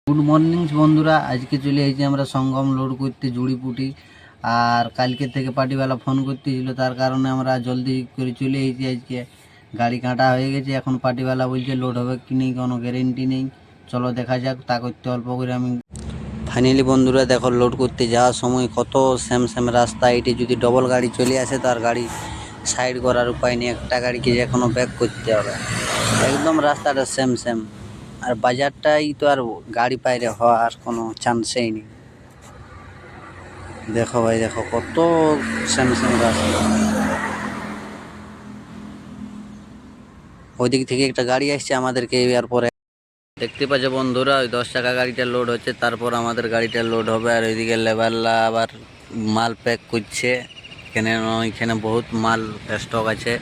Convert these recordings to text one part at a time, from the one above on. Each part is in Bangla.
গুড মর্নিং বন্ধুরা, আজকে চলে এসেছি আমরা সঙ্গম লোড করতে জুড়িপুটি। আর কালকে থেকে পার্টিওয়ালা ফোন করতেছিল, তার কারণে আমরা জলদি করে চলে এসেছি। আজকে গাড়ি কাটা হয়ে গেছে, এখন পার্টিওয়ালা বলছে লোড হবে কি নেই কোনো গ্যারেন্টি নেই। চলো দেখা যাক, তা করতে অল্প করে আমি ফাইনালি বন্ধুরা দেখো, লোড করতে যাওয়ার সময় কত সেম সেম রাস্তা। এটি যদি ডবল গাড়ি চলে আসে তার গাড়ি সাইড করার উপায় নেই, একটা গাড়িকে যে কোনো ব্যাক করতে হবে। একদম রাস্তাটা সেম সেম, আর বাজারটাই তো আর গাড়ি বাইরে হওয়ার কোনো চান্সেই নেই। দেখো ভাই, দেখো কত সেম সেম রাস্তা। ওইদিক থেকে একটা গাড়ি আসছে আমাদেরকে এরপরে দেখতে পাচ্ছ বন্ধুরা, ওই 10 টাকা গাড়িটা লোড হচ্ছে, তারপর আমাদের গাড়িটা লোড হবে। আর ওইদিকে লেবাররা আবার মাল প্যাক করছে। এখানে বহুত মাল স্টক আছে।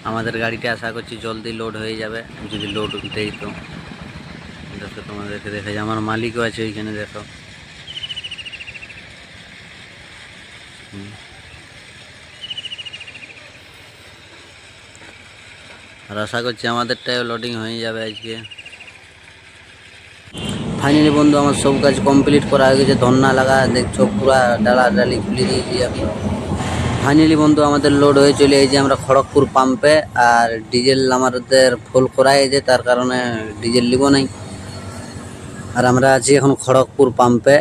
আমাদের গাড়িটা আশা করছি জলদি লোড হয়ে যাবে, যদি লোড দেই তো। দেখো তোমাদেরকে দেখা যায়, আমার মালিকও আছে ওইখানে, দেখো। আর আশা করছি আমাদেরটাও লোডিং হয়ে যাবে আজকে। ফাইনালি বন্ধু, আমার সব কাজ কমপ্লিট করা হয়ে গেছে। ধন্না লাগা দেখছো, পুরা ডালা ডালি খুলে দিয়েছি আমি। ফাইনালি বন্ধু আমাদের লোড হয়ে চলে এসেছি আমরা খড়গপুর পাম্পে। আর ডিজেল আমাদের ফুল করা হয়েছে, তার কারণে ডিজেল নিব নাই। আর আমরা আছি এখন খড়গপুর পাম্পে।